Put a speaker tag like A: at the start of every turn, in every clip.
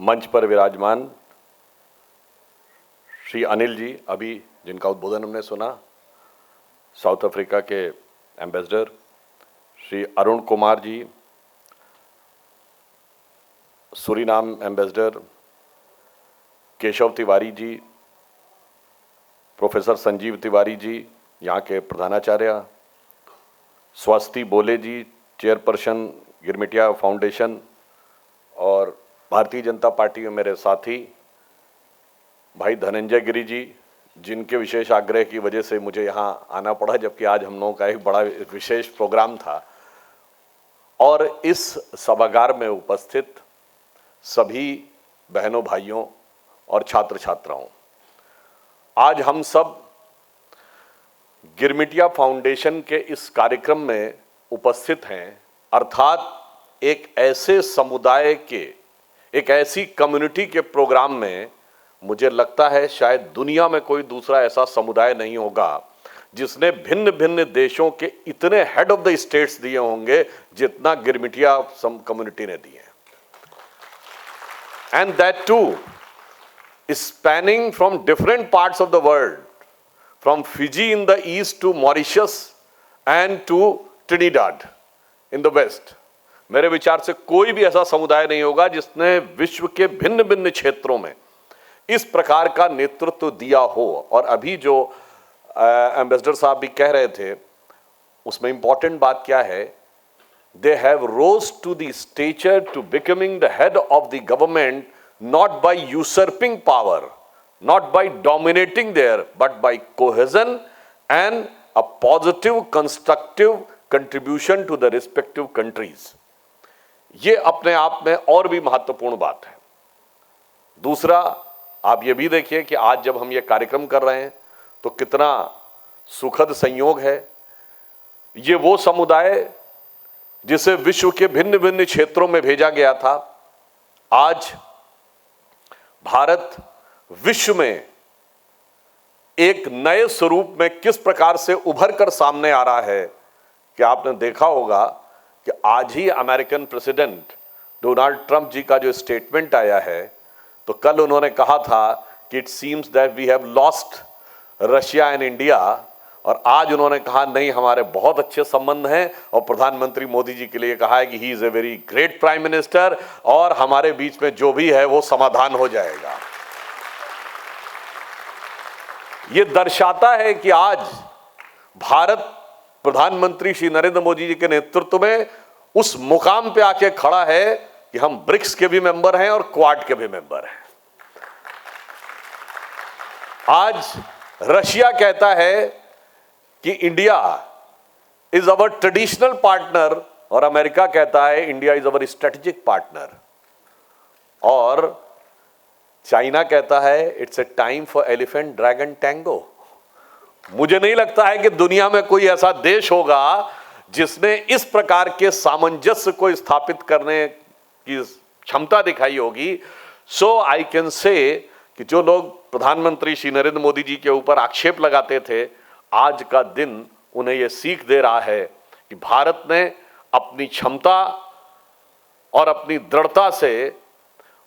A: मंच पर विराजमान श्री अनिल जी, अभी जिनका उद्बोधन हमने सुना, साउथ अफ्रीका के ambassador, Shri Arun Kumar ji, Suriname ambassador, Keshav Tiwari ji, professor Sanjeev Tiwari ji, यहाँ के प्रधानाचार्य, स्वस्ति बोले जी, चेयरपर्सन गिरमिटिया फाउंडेशन, और भारतीय जनता पार्टी में मेरे साथी भाई धनंजय गिरी जी, जिनके विशेष आग्रह की वजह से मुझे यहाँ आना पड़ा, जबकि आज हम लोगों का एक बड़ा विशेष प्रोग्राम था, और इस सभागार में उपस्थित सभी बहनों भाइयों और छात्र छात्राओं, आज हम सब गिरमिटिया फाउंडेशन के इस कार्यक्रम में उपस्थित हैं, अर्थात एक ऐसे समुदाय के, एक ऐसी कम्युनिटी के प्रोग्राम में मुझे लगता है शायद दुनिया में कोई दूसरा ऐसा समुदाय नहीं होगा जिसने भिन्न भिन्न देशों के इतने हेड ऑफ द स्टेट्स दिए होंगे जितना गिरमिटिया कम्युनिटी ने दिए, and that too spanning from different parts of the world, from Fiji in the east to Mauritius and to Trinidad in the west. मेरे विचार से कोई भी ऐसा समुदाय नहीं होगा जिसने विश्व के भिन्न भिन्न क्षेत्रों में इस प्रकार का नेतृत्व दिया हो। और अभी जो एम्बेसडर साहब भी कह रहे थे, उसमें इंपॉर्टेंट बात क्या है, they have rose to the stature to becoming the head of the government, not by usurping power, not by dominating there, but by cohesion and a positive constructive contribution to the respective countries. ये अपने आप में और भी महत्वपूर्ण बात है। दूसरा, आप ये भी देखिए कि आज जब हम ये कार्यक्रम कर रहे हैं तो कितना सुखद संयोग है। ये वो समुदाय जिसे विश्व के भिन्न भिन्न क्षेत्रों में भेजा गया था, आज भारत विश्व में एक नए स्वरूप में किस प्रकार से उभर कर सामने आ रहा है कि आपने देखा होगा कि आज ही अमेरिकन प्रेसिडेंट डोनाल्ड ट्रंप जी का जो स्टेटमेंट आया है, तो कल उन्होंने कहा था कि it seems that we have lost Russia and India, और आज उन्होंने कहा नहीं, हमारे बहुत अच्छे संबंध हैं, और प्रधानमंत्री मोदी जी के लिए कहा है कि he is a very great prime minister, और हमारे बीच में जो भी है वो समाधान हो जाएगा। ये दर्शाता है कि आज भारत प्रधानमंत्री श्री नरेंद्र मोदी जी के नेतृत्व में उस मुकाम पे आके खड़ा है कि हम ब्रिक्स के भी मेंबर हैं और क्वाड के भी मेंबर हैं। आज रशिया कहता है कि India is our traditional partner, और अमेरिका कहता है India is our strategic partner, और चाइना कहता है it's a time for elephant dragon tango. मुझे नहीं लगता है कि दुनिया में कोई ऐसा देश होगा जिसने इस प्रकार के सामंजस्य को स्थापित करने की क्षमता दिखाई होगी। सो आई कैन से कि जो लोग प्रधानमंत्री श्री नरेंद्र मोदी जी के ऊपर आक्षेप लगाते थे, आज का दिन उन्हें यह सीख दे रहा है कि भारत ने अपनी क्षमता और अपनी दृढ़ता से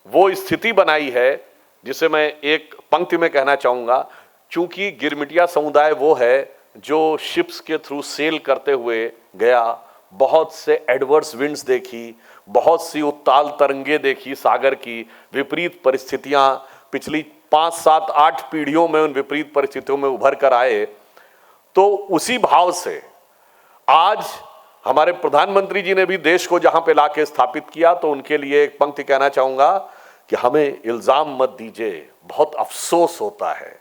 A: वो स्थिति बनाई है, जिसे मैं एक पंक्ति में कहना चाहूंगा, चूंकि गिरमिटिया समुदाय वो है जो शिप्स के थ्रू सेल करते हुए गया, बहुत से एडवर्स विंड्स देखी, बहुत सी उत्ताल तरंगे देखी, सागर की विपरीत परिस्थितियां, पिछली 5, 7, 8 पीढ़ियों में उन विपरीत परिस्थितियों में उभर कर आए। तो उसी भाव से आज हमारे प्रधानमंत्री जी ने भी देश को जहां पे लाके स्थापित किया, तो उनके लिए एक पंक्ति कहना चाहूंगा कि हमें इल्जाम मत दीजिए, बहुत अफसोस होता है,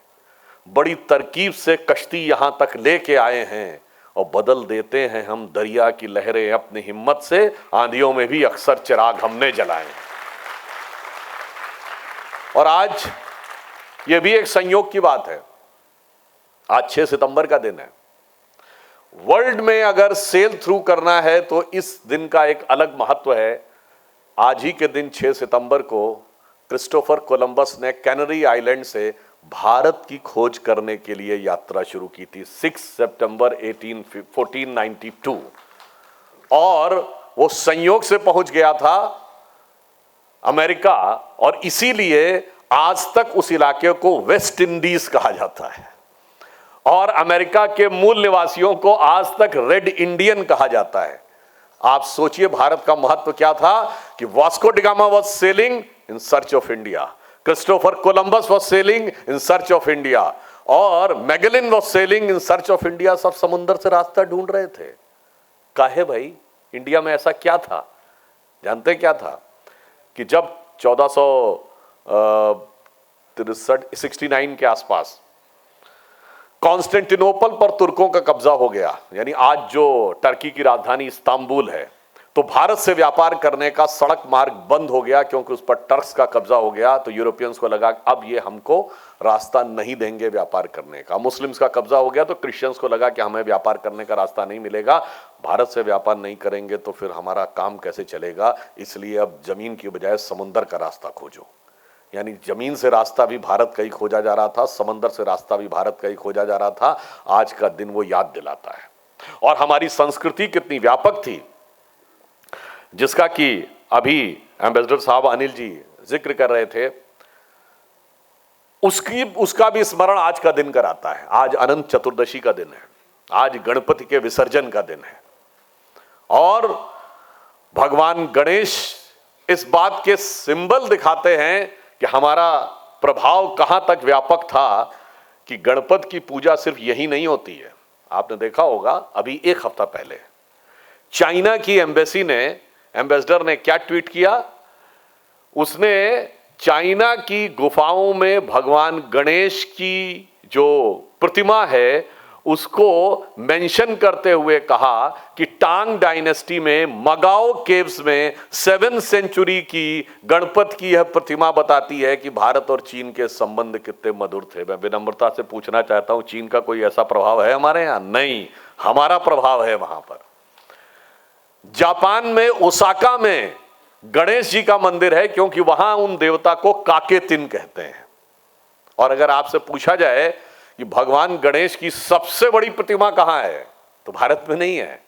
A: बड़ी तरकीब से कश्ती यहां तक लेके आए हैं और बदल देते हैं हम दरिया की लहरें अपनी हिम्मत से, आंधियों में भी अक्सर चिराग हमने जलाए। और आज यह भी एक संयोग की बात है, आज 6 सितंबर का दिन है। वर्ल्ड में अगर सेल थ्रू करना है तो इस दिन का एक अलग महत्व है। आज ही के दिन 6 सितंबर को क्रिस्टोफर कोलंबस ने कैनरी आइलैंड से भारत की खोज करने के लिए यात्रा शुरू की थी, 6 सितंबर 1492, और वो संयोग से पहुंच गया था अमेरिका, और इसीलिए आज तक उस इलाके को वेस्ट इंडीज कहा जाता है, और अमेरिका के मूल निवासियों को आज तक रेड इंडियन कहा जाता है। आप सोचिए भारत का महत्व क्या था कि Vasco da Gama was sailing in search of India, Christopher Columbus was sailing in search of India, और Magellan was sailing in search of India. सब समुद्र से रास्ता ढूंढ रहे थे। काहे भाई? इंडिया में ऐसा क्या था? जानते क्या था कि जब 1469 के आसपास कॉन्स्टेंटिनोपल पर तुर्कों का कब्जा हो गया, यानी आज जो टर्की की राजधानी इस्तांबुल है, तो भारत से व्यापार करने का सड़क मार्ग बंद हो गया क्योंकि उस पर टर्क्स का कब्जा हो गया। तो यूरोपियंस को लगा अब ये हमको रास्ता नहीं देंगे व्यापार करने का। मुस्लिम्स का कब्जा हो गया तो क्रिश्चियंस को लगा कि हमें व्यापार करने का रास्ता नहीं मिलेगा, भारत से व्यापार नहीं करेंगे तो फिर हमारा काम कैसे चलेगा, इसलिए अब जमीन की बजाय समुंदर का रास्ता खोजो। यानी जमीन से रास्ता भी भारत का ही खोजा जा रहा था, समंदर से रास्ता भी भारत का ही खोजा जा रहा था। आज का दिन वो याद दिलाता है। और हमारी संस्कृति कितनी व्यापक थी, जिसका कि अभी एम्बेसडर साहब अनिल जी जिक्र कर रहे थे, उसका भी स्मरण आज का दिन कराता है। आज अनंत चतुर्दशी का दिन है, आज गणपति के विसर्जन का दिन है, और भगवान गणेश इस बात के सिंबल दिखाते हैं कि हमारा प्रभाव कहां तक व्यापक था कि गणपति की पूजा सिर्फ यही नहीं होती है। आपने देखा होगा अभी एक हफ्ता पहले चाइना की एम्बेसडर ने क्या ट्वीट किया, उसने चाइना की गुफाओं में भगवान गणेश की जो प्रतिमा है उसको मेंशन करते हुए कहा कि टांग डायनेस्टी में मगाओ केव्स में 7th सेंचुरी की गणपति की यह प्रतिमा बताती है कि भारत और चीन के संबंध कितने मधुर थे। मैं विनम्रता से पूछना चाहता हूं, चीन का कोई ऐसा प्रभाव है हमारे यहां? नहीं, हमारा प्रभाव है वहां पर। जापान में ओसाका में गणेश जी का मंदिर है क्योंकि वहां उन देवता को काकेतिन कहते हैं। और अगर आपसे पूछा जाए कि भगवान गणेश की सबसे बड़ी प्रतिमा कहां है, तो भारत में नहीं है,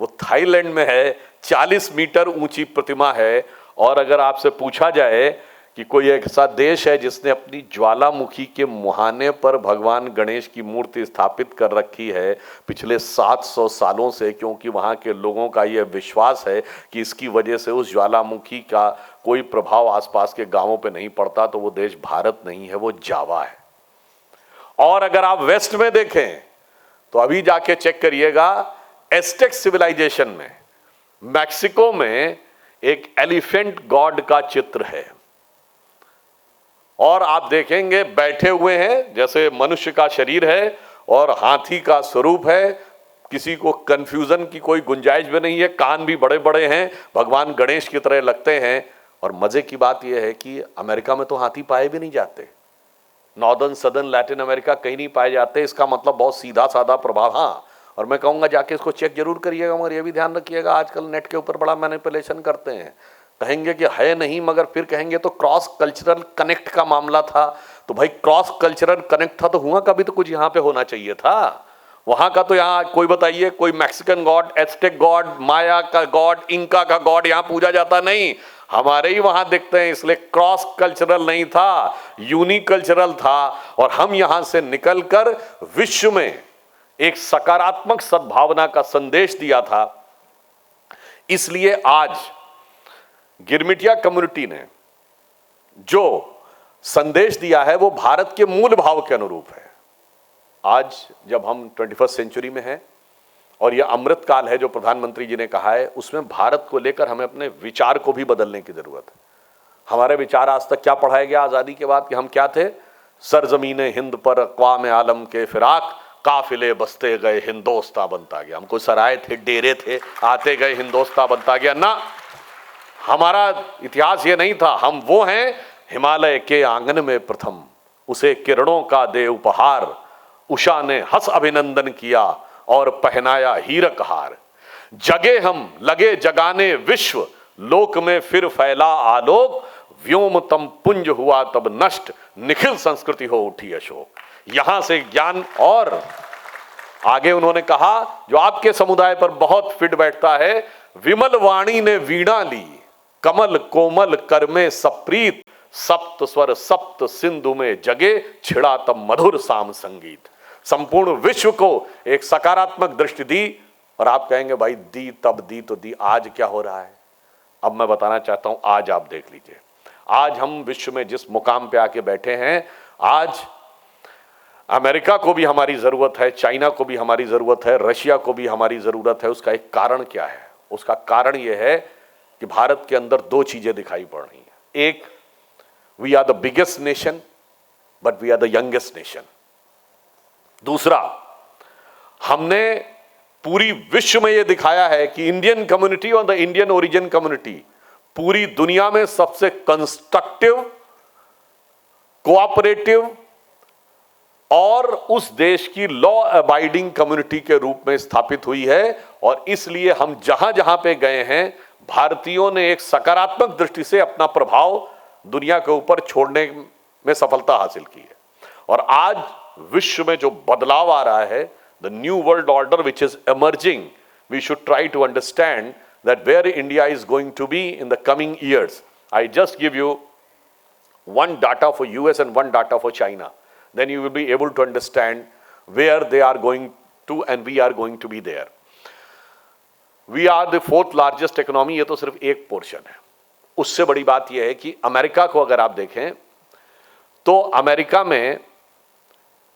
A: वो थाईलैंड में है। 40 मीटर ऊंची प्रतिमा है। और अगर आपसे पूछा जाए कि कोई ऐसा देश है जिसने अपनी ज्वालामुखी के मुहाने पर भगवान गणेश की मूर्ति स्थापित कर रखी है पिछले 700 सालों से, क्योंकि वहाँ के लोगों का यह विश्वास है कि इसकी वजह से उस ज्वालामुखी का कोई प्रभाव आसपास के गांवों पे नहीं पड़ता, तो वो देश भारत नहीं है, वो जावा है। और अगर आप वेस्ट में देखें तो अभी जाके चेक करिएगा, एस्टेक सिविलाइजेशन में मैक्सिको में एक एलिफेंट गॉड का चित्र है, और आप देखेंगे बैठे हुए हैं जैसे मनुष्य का शरीर है और हाथी का स्वरूप है। किसी को कंफ्यूजन की कोई गुंजाइश भी नहीं है, कान भी बड़े बड़े हैं, भगवान गणेश की तरह लगते हैं। और मजे की बात यह है कि अमेरिका में तो हाथी पाए भी नहीं जाते, नॉर्दर्न सदर्न लैटिन अमेरिका कहीं नहीं पाए जाते। इसका मतलब बहुत सीधा साधा प्रभाव। हाँ, और मैं कहूँगा जाके इसको चेक जरूर करिएगा, मगर ये भी ध्यान रखिएगा आजकल नेट के ऊपर बड़ा मैनिपुलेशन करते हैं। कहेंगे कि है नहीं, मगर फिर कहेंगे तो क्रॉस कल्चरल कनेक्ट का मामला था। तो भाई क्रॉस कल्चरल कनेक्ट था तो हुआ कभी तो कुछ यहाँ पे होना चाहिए था। वहाँ का तो यहाँ कोई बताइए, कोई मैक्सिकन गॉड, एस्टेक गॉड, माया का गॉड, इंका का गॉड यहाँ पूजा जाता नहीं, हमारे ही वहां देखते हैं। इसलिए क्रॉस कल्चरल नहीं था, यूनिकल्चरल था। और हम यहां से निकलकर विश्व में एक सकारात्मक सद्भावना का संदेश दिया था। इसलिए आज गिरमिटिया कम्युनिटी ने जो संदेश दिया है वो भारत के मूल भाव के अनुरूप है। आज जब हम 21st सेंचुरी में हैं और यह अमृत काल है जो प्रधानमंत्री जी ने कहा है, उसमें भारत को लेकर हमें अपने विचार को भी बदलने की जरूरत है। हमारे विचार आज तक क्या पढ़ाया गया आजादी के बाद कि हम क्या थे? सरजमीने हिंद पर अक़वाम आलम के फिराक, काफिले बसते गए हिंदोस्तां बनता गया। हमको सराय थे, डेरे थे, आते गए हिंदोस्तां बनता गया ना। हमारा इतिहास ये नहीं था। हम वो हैं हिमालय के आंगन में प्रथम, उसे किरणों का दे उपहार, उषा ने हंस अभिनंदन किया और पहनाया हीरक हार। जगे हम लगे जगाने विश्व, लोक में फिर फैला आलोक, व्योम तम पुंज हुआ तब नष्ट, निखिल संस्कृति हो उठी अशोक। यहां से ज्ञान। और आगे उन्होंने कहा जो आपके समुदाय पर बहुत फिट बैठता है, विमल वाणी ने वीणा ली, कमल कोमल कर में सप्रीत, सप्त स्वर सप्त सिंधु में जगे, छिड़ा तब मधुर साम संगीत। संपूर्ण विश्व को एक सकारात्मक दृष्टि दी। और आप कहेंगे भाई दी तब दी तो दी, आज क्या हो रहा है? अब मैं बताना चाहता हूं, आज आप देख लीजिए, आज हम विश्व में जिस मुकाम पे आके बैठे हैं, आज अमेरिका को भी हमारी जरूरत है, चाइना को भी हमारी जरूरत है, रशिया को भी हमारी जरूरत है। उसका एक कारण क्या है? उसका कारण यह है कि भारत के अंदर दो चीजें दिखाई पड़ रही हैं। एक, we are the biggest nation but we are the youngest nation. दूसरा, हमने पूरी विश्व में यह दिखाया है कि इंडियन कम्युनिटी और द इंडियन ओरिजिन कम्युनिटी पूरी दुनिया में सबसे कंस्ट्रक्टिव, कोऑपरेटिव और उस देश की लॉ अबाइडिंग कम्युनिटी के रूप में स्थापित हुई है। और इसलिए हम जहां जहां पे गए हैं, भारतीयों ने एक सकारात्मक दृष्टि से अपना प्रभाव दुनिया के ऊपर छोड़ने में सफलता हासिल की है। और आज विश्व में जो बदलाव आ रहा है, the new world order which is emerging, we should try to understand that where India is going to be in the coming years. I just give you one data for US and one data for China. Then you will be able to understand where they are going to and we are going to be there. We are the fourth largest economy. ये तो सिर्फ एक portion है। उससे बड़ी बात यह है कि अमेरिका को अगर आप देखें तो अमेरिका में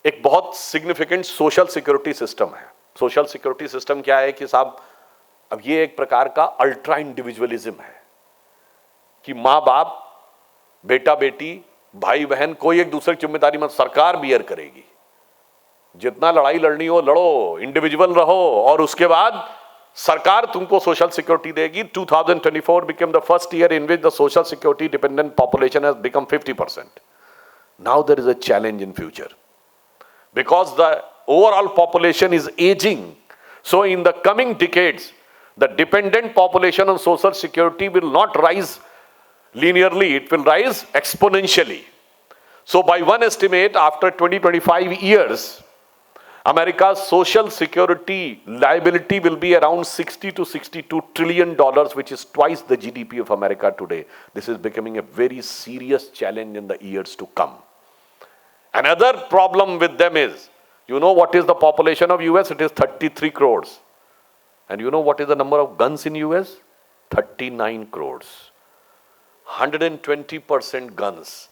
A: एक बहुत सिग्निफिकेंट सोशल सिक्योरिटी सिस्टम है। सोशल सिक्योरिटी सिस्टम क्या है कि साहब, अब ये एक प्रकार का अल्ट्रा इंडिविजुअलिज्म है कि माँ बाप, बेटा बेटी, भाई बहन, कोई एक दूसरे की जिम्मेदारी मत, सरकार बियर करेगी। जितना लड़ाई लड़नी हो लड़ो, इंडिविजुअल रहो, और उसके बाद सरकार तुमको सोशल सिक्योरिटी देगी। 2024 became the first year in which the social security dependent population has become 50%. Now there is a challenge in future because the overall population is aging. So in the coming decades, the dependent population on social security will not rise linearly, it will rise exponentially. So by one estimate, after 20-25 years, America's social security liability will be around $60 to $62 trillion, which is twice the GDP of America today. This is becoming a very serious challenge in the years to come. Another problem with them is, you know what is the population of US? It is 33 crores. And you know what is the number of guns in US? 39 crores. 120% guns.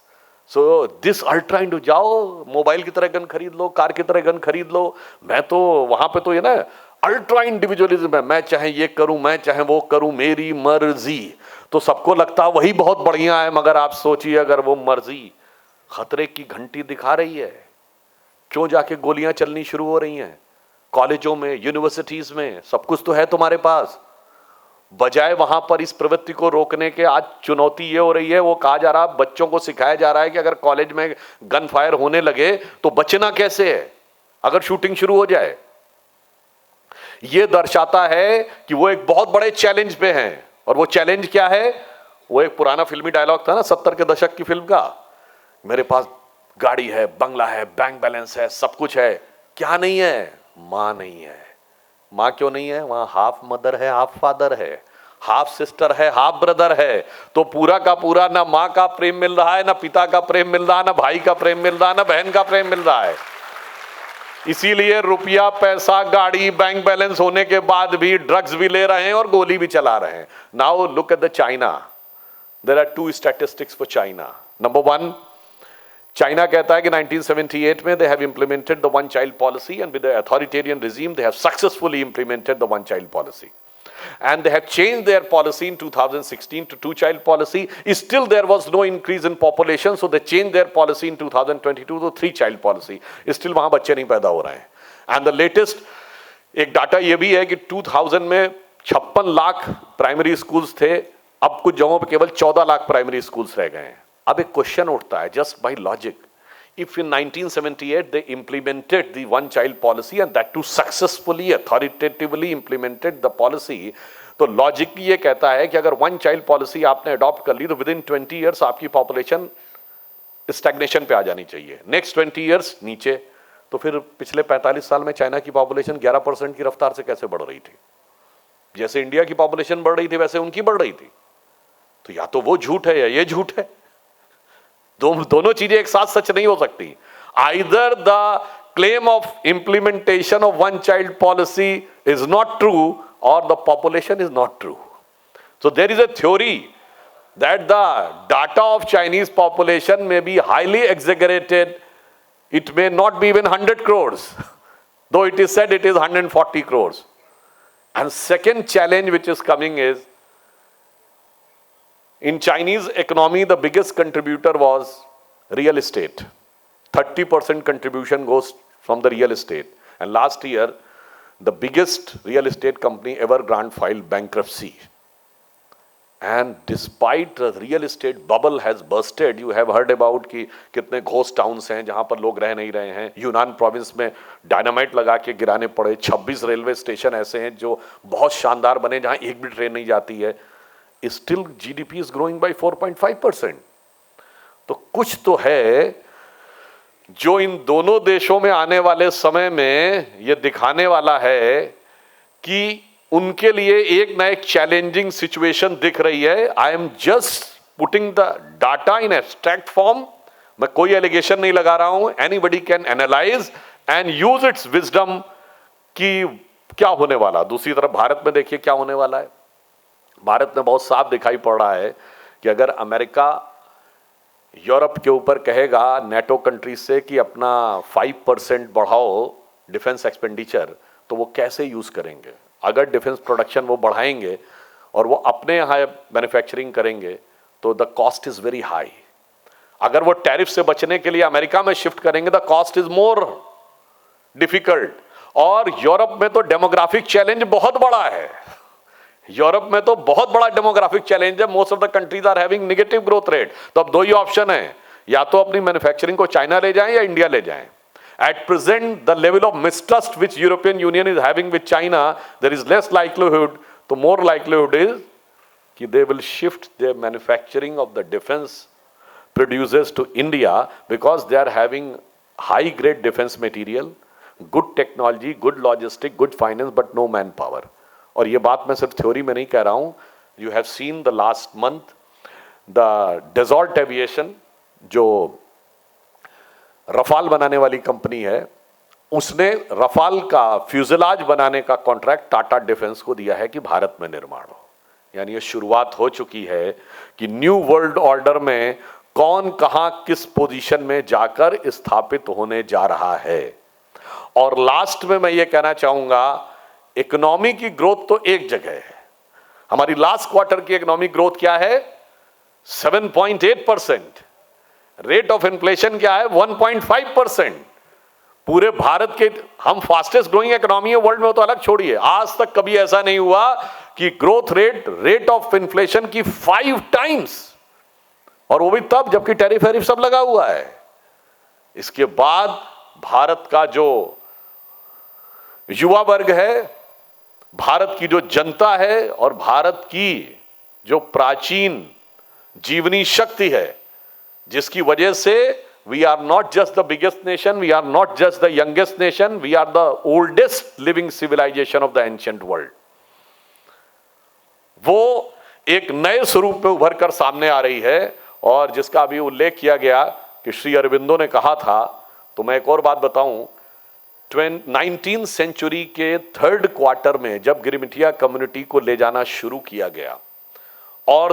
A: So this ultra Indo जाओ, mobile की तरह gun खरीद लो, car की तरह gun खरीद लो। मैं तो वहां पे तो ये ना अल्ट्रा इंडिविजुअलिज्म है, मैं चाहे ये करूं, मैं चाहे वो करूं, मेरी मर्जी। तो सबको लगता वही बहुत बढ़िया है, मगर आप सोचिए अगर वो मर्जी खतरे की घंटी दिखा रही है, क्यों जाके गोलियां चलनी शुरू हो रही हैं? कॉलेजों में, यूनिवर्सिटीज में सब कुछ तो है तुम्हारे पास। बजाय वहां पर इस प्रवृत्ति को रोकने के, आज चुनौती ये हो रही है, वो कहा जा रहा, बच्चों को सिखाया जा रहा है कि अगर कॉलेज में गन फायर होने लगे तो बचना कैसे है अगर शूटिंग शुरू हो जाए। ये दर्शाता है कि वो एक बहुत बड़े चैलेंज पे हैं। और वो चैलेंज क्या है? वो एक पुराना फिल्मी डायलॉग था ना 70 के दशक की फिल्म का, मेरे पास गाड़ी है, बंगला है, बैंक बैलेंस है, सब कुछ है, क्या नहीं है? मां नहीं है। मां क्यों नहीं है? वहां हाफ मदर है, हाफ फादर है, हाफ सिस्टर है, हाफ ब्रदर है। तो पूरा का पूरा ना मां का प्रेम मिल रहा है, ना पिता का प्रेम मिल रहा है, ना भाई का प्रेम मिल रहा है, ना बहन का प्रेम मिल रहा है। इसीलिए रुपया, पैसा, गाड़ी, बैंक बैलेंस होने के बाद भी ड्रग्स भी ले रहे हैं और गोली भी चला रहे हैं। Now look at the China. There are two statistics for China. Number 1, China कहता है कि 1978 में they have implemented the one child policy, and with the authoritarian regime they have successfully implemented the one child policy, and they have changed their policy in 2016 to two child policy. Still there was no increase in population, so they changed their policy in 2022 to three child policy. Still वहां बच्चे नहीं पैदा हो रहे हैं। and the latest एक data ये भी है कि 2000 में 56 लाख प्राइमरी स्कूल्स थे, अब कुछ जगहों पर केवल 14 लाख प्राइमरी स्कूल्स रह गए हैं। अब एक क्वेश्चन उठता है just by logic, if in 1978 they implemented the one child policy and that too successfully authoritatively implemented the policy, तो लॉजिकली ये कहता है कि अगर वन चाइल्ड पॉलिसी आपने अडॉप्ट कर ली तो विद इन 20 ईयर्स आपकी पॉपुलेशन स्टैग्नेशन पे आ जानी चाहिए, नेक्स्ट 20 ईयर्स नीचे। तो फिर पिछले 45 साल में चाइना की पॉपुलेशन 11% की रफ्तार से कैसे बढ़ रही थी? जैसे इंडिया की पॉपुलेशन बढ़ रही थी वैसे उनकी बढ़ रही थी। तो या तो वो झूठ है या ये झूठ है। दोनों चीजें एक साथ सच नहीं हो सकती। Either the claim of implementation of one child policy is not true or the population is not true. So there is a theory that the data of Chinese population may be highly exaggerated. It may not be even 100 crores, though it is said it is 140 crores. And second challenge which is coming is, in Chinese economy, the biggest contributor was real estate. 30% contribution goes from the real estate. And last year, the biggest real estate company Evergrande filed bankruptcy. And despite the real estate bubble has bursted, you have heard about कि कितने ghost towns हैं जहां पर लोग रह नहीं रहे हैं। यूनान प्रोविंस में डायनामाइट लगा के गिराने पड़े। 26 रेलवे स्टेशन ऐसे हैं जो बहुत शानदार बने जहां एक भी ट्रेन नहीं जाती है। Still GDP is growing by 4.5%. तो कुछ तो है जो इन दोनों देशों में आने वाले समय में ये दिखाने वाला है कि उनके लिए एक ना एक चैलेंजिंग सिचुएशन दिख रही है। I am just putting the data in abstract form. मैं कोई एलिगेशन नहीं लगा रहा हूं। Anybody can analyse and use it's wisdom कि क्या होने वाला। दूसरी तरफ भारत में देखिए क्या होने वाला है। भारत में बहुत साफ दिखाई पड़ रहा है कि अगर अमेरिका यूरोप के ऊपर कहेगा नेटो कंट्री से कि अपना 5% बढ़ाओ डिफेंस एक्सपेंडिचर, तो वो कैसे यूज करेंगे। अगर डिफेंस प्रोडक्शन वो बढ़ाएंगे और वो अपने यहाँ मैन्युफैक्चरिंग करेंगे तो the cost is very high. अगर वो टैरिफ से बचने के लिए अमेरिका में शिफ्ट करेंगे the cost is more difficult. और यूरोप में तो डेमोग्राफिक चैलेंज बहुत बड़ा है। यूरोप में तो बहुत बड़ा डेमोग्राफिक चैलेंज है। Most of the countries are having negative growth rate. तो अब दो ही ऑप्शन है, या तो अपनी मैन्युफैक्चरिंग को चाइना ले जाएं या इंडिया ले जाएं। At present the level of mistrust which European Union is having with China, there is less likelihood, तो मोर लाइक्लीहुड इज कि they will shift their manufacturing of the defence producers to India because they are having high grade defence material, good technology, good logistic, good finance, but no man power. और ये बात मैं सिर्फ theory में नहीं कह रहा हूं। You have seen the last month the Dassault Aviation, जो रफाल बनाने वाली कंपनी है, उसने रफाल का फ्यूजलाज बनाने का कॉन्ट्रैक्ट टाटा डिफेंस को दिया है कि भारत में निर्माण हो। यानी ये शुरुआत हो चुकी है कि न्यू वर्ल्ड ऑर्डर में कौन कहां किस पोजीशन में जाकर स्थापित होने जा रहा है। और लास्ट में मैं ये कहना चाहूंगा, इकोनॉमी की ग्रोथ तो एक जगह है। हमारी लास्ट क्वार्टर की इकोनॉमिक ग्रोथ क्या है? 7.8%। रेट ऑफ इन्फ्लेशन क्या है? 1.5%। पूरे भारत के हम फास्टेस्ट ग्रोइंग इकोनॉमी है वर्ल्ड में, तो अलग छोड़िए। आज तक कभी ऐसा नहीं हुआ कि ग्रोथ रेट ऑफ इन्फ्लेशन की 5 टाइम्स, और वो भी तब जबकि टैरिफ वैरिफ सब लगा हुआ है। इसके बाद भारत का जो युवा वर्ग है, भारत की जो जनता है और भारत की जो प्राचीन जीवनी शक्ति है, जिसकी वजह से we are not just the biggest nation, we are not just the youngest nation, we are the oldest living civilisation of the ancient world, वो एक नए स्वरूप में उभर कर सामने आ रही है। और जिसका अभी उल्लेख किया गया कि श्री अरविंदो ने कहा था, तो मैं एक और बात बताऊं, 19वीं सेंचुरी के थर्ड क्वार्टर में जब गिरिमिटिया कम्युनिटी को ले जाना शुरू किया गया, और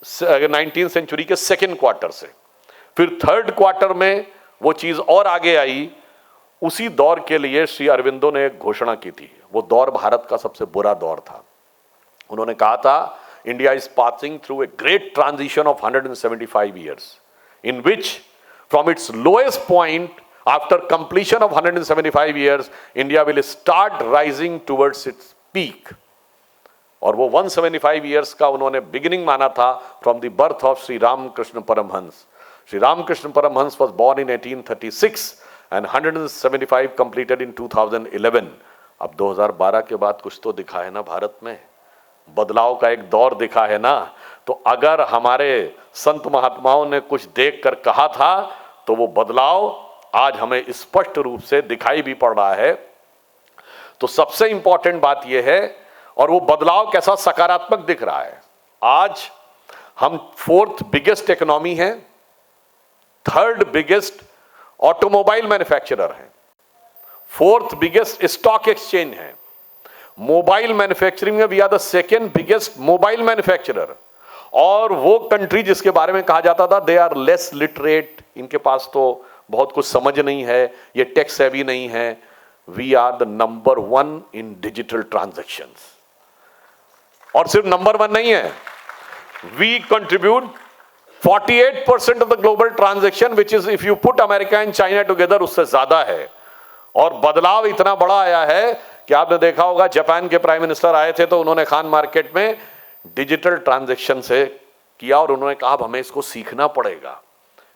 A: 19वीं सेंचुरी के सेकेंड क्वार्टर से फिर थर्ड क्वार्टर में वो चीज और आगे आई, उसी दौर के लिए श्री अरविंदो ने एक घोषणा की थी। वो दौर भारत का सबसे बुरा दौर था। उन्होंने कहा था, India is passing through a great transition of 175 years, in which from its lowest point after completion of 175 years, India will start rising towards its peak. और वो 175 years का उन्होंने बिगिनिंग माना था from the birth of Shri Ramakrishna Paramahamsa. Shri Ramakrishna Paramahamsa was born in 1836 and 175 completed in 2011. अब 2012 के बाद कुछ तो दिखा है ना, भारत में बदलाव का एक दौर दिखा है ना। तो अगर हमारे संत महात्माओं ने कुछ देख कर कहा था, तो वो बदलाव आज हमें स्पष्ट रूप से दिखाई भी पड़ रहा है। तो सबसे इंपॉर्टेंट बात यह है, और वो बदलाव कैसा सकारात्मक दिख रहा है। आज हम 4th बिगेस्ट इकोनॉमी हैं, 3rd बिगेस्ट ऑटोमोबाइल मैन्युफैक्चरर हैं, 4th बिगेस्ट स्टॉक एक्सचेंज है, मोबाइल मैन्युफैक्चरिंग में we are the 2nd biggest mobile manufacturer. और वो कंट्री जिसके बारे में कहा जाता था दे आर लेस लिटरेट, इनके पास तो बहुत कुछ समझ नहीं है, ये टेक्स हैवी नहीं है, we are the number 1 in digital transactions. और सिर्फ नंबर 1 नहीं है, we contribute 48% of the global transaction, which is if you put America and China together उससे ज्यादा है। और बदलाव इतना बड़ा आया है कि आपने देखा होगा जापान के प्राइम मिनिस्टर आए थे तो उन्होंने खान मार्केट में डिजिटल ट्रांजैक्शन से किया और उन्होंने कहा अब हमें इसको सीखना पड़ेगा।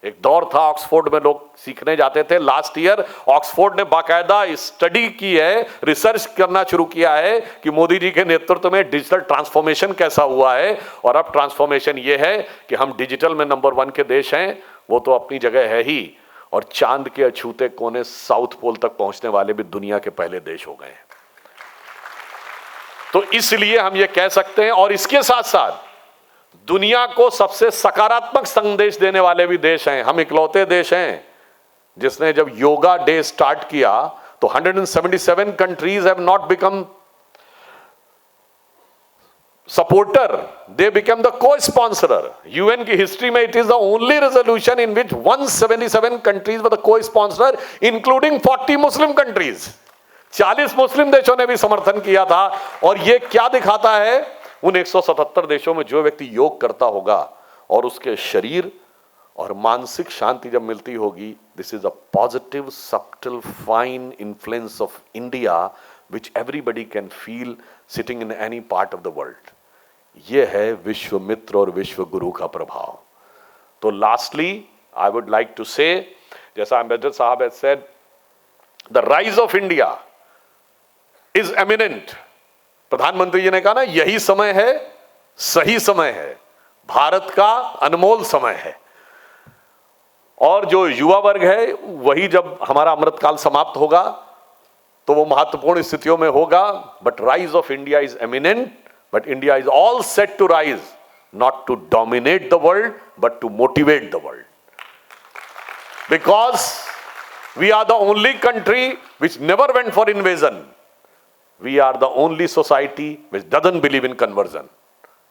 A: एक दौर था ऑक्सफोर्ड में लोग सीखने जाते थे, लास्ट ईयर ऑक्सफोर्ड ने बाकायदा स्टडी की है, रिसर्च करना शुरू किया है कि मोदी जी के नेतृत्व में डिजिटल ट्रांसफॉर्मेशन कैसा हुआ है। और अब ट्रांसफॉर्मेशन ये है कि हम डिजिटल में नंबर 1 के देश हैं, वो तो अपनी जगह है ही, और चांद के अछूते कोने साउथ पोल तक पहुंचने वाले भी दुनिया के पहले देश हो गए हैं। तो इसलिए हम ये कह सकते हैं, और इसके साथ साथ दुनिया को सबसे सकारात्मक संदेश देने वाले भी देश हैं। हम इकलौते देश हैं जिसने जब योगा डे स्टार्ट किया तो 177 countries have not become supporter, they become the को स्पॉन्सरर। यूएन की हिस्ट्री में it is the only resolution in which 177 countries were the को स्पॉन्सरर, इंक्लूडिंग 40 मुस्लिम कंट्रीज। 40 मुस्लिम देशों ने भी समर्थन किया था। और यह क्या दिखाता है, उन 177 देशों में जो व्यक्ति योग करता होगा और उसके शरीर और मानसिक शांति जब मिलती होगी, this is a positive subtle fine influence of India which everybody can feel sitting in any part of the world. यह है विश्व मित्र और विश्व गुरु का प्रभाव। तो lastly I would like to say, जैसा एम्बेसडर साहब has said, the rise of India is eminent. प्रधानमंत्री जी ने कहा ना, यही समय है, सही समय है, भारत का अनमोल समय है। और जो युवा वर्ग है वही जब हमारा अमृतकाल समाप्त होगा तो वो महत्वपूर्ण स्थितियों में होगा। But rise of India is eminent, but India is all set to rise, not to dominate the world but to motivate the world, because we are the only country which never went for invasion. We are the only society which doesn't believe in conversion.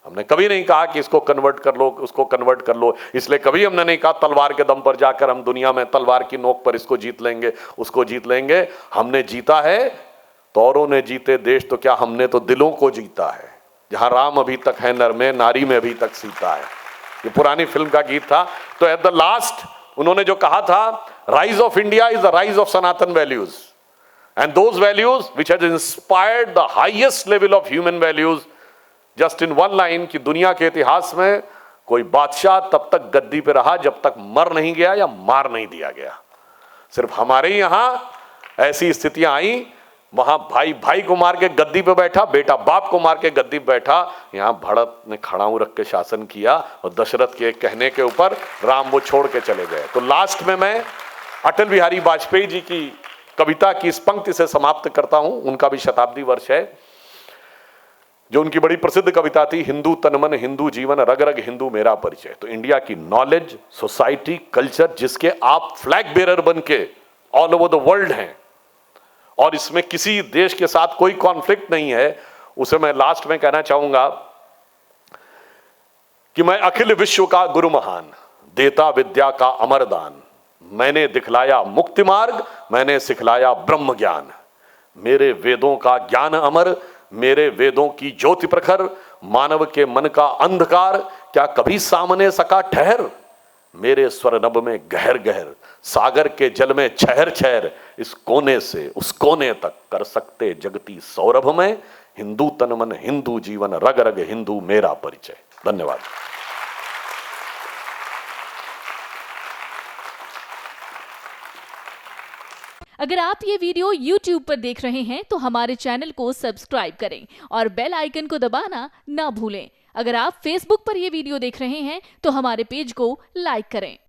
A: हमने कभी नहीं कहा कि इसको convert कर लो, उसको convert कर लो, इसलिए कभी हमने नहीं कहा तलवार के दम पर जाकर हम दुनिया में तलवार की नोक पर इसको जीत लेंगे, उसको जीत लेंगे। हमने जीता है तो औरों ने जीते देश, तो क्या हमने तो दिलों को जीता है। जहां राम अभी तक है नर में, नारी में अभी तक सीता है, ये पुरानी फिल्म का गीत था। तो एट द लास्ट उन्होंने जो कहा था, rise of India is the rise of Sanatan values, and those values which has inspired the highest level of human values, just in one line, कि दुनिया के इतिहास में कोई बादशाह तब तक गद्दी पे रहा जब तक मर नहीं गया या मार नहीं दिया गया। सिर्फ हमारे यहां ऐसी स्थितियां आई, वहां भाई भाई को मार के गद्दी पे बैठा, बेटा बाप को मार के गद्दी पे बैठा। यहां भरत ने खड़ाऊ रख के शासन किया और दशरथ के कहने के ऊपर राम वो छोड़ के चले गए। तो लास्ट में मैं अटल बिहारी वाजपेयी जी की कविता की इस पंक्ति से समाप्त करता हूं। उनका भी शताब्दी वर्ष है, जो उनकी बड़ी प्रसिद्ध कविता थी, हिंदू तनमन हिंदू जीवन रग रग हिंदू मेरा परिचय। तो इंडिया की नॉलेज, सोसाइटी, कल्चर, जिसके आप फ्लैग बेरर बन के ऑल ओवर द वर्ल्ड हैं और इसमें किसी देश के साथ कोई कॉन्फ्लिक्ट नहीं है, उसे मैं लास्ट में कहना चाहूंगा कि मैं अखिल विश्व का गुरु महान, देता विद्या का अमरदान, मैंने दिखलाया मुक्ति मार्ग, मैंने सिखलाया ब्रह्म ज्ञान। मेरे वेदों का ज्ञान अमर, मेरे वेदों की ज्योति प्रखर, मानव के मन का अंधकार क्या कभी सामने सका ठहर। मेरे स्वर नभ में गहर गहर, सागर के जल में छहर छहर, इस कोने से उस कोने तक कर सकते जगती सौरभ में। हिंदू तन मन हिंदू जीवन रग रग हिंदू मेरा परिचय। धन्यवाद।
B: अगर आप ये वीडियो YouTube पर देख रहे हैं तो हमारे चैनल को सब्सक्राइब करें और बेल आइकन को दबाना ना भूलें। अगर आप Facebook पर ये वीडियो देख रहे हैं तो हमारे पेज को लाइक करें।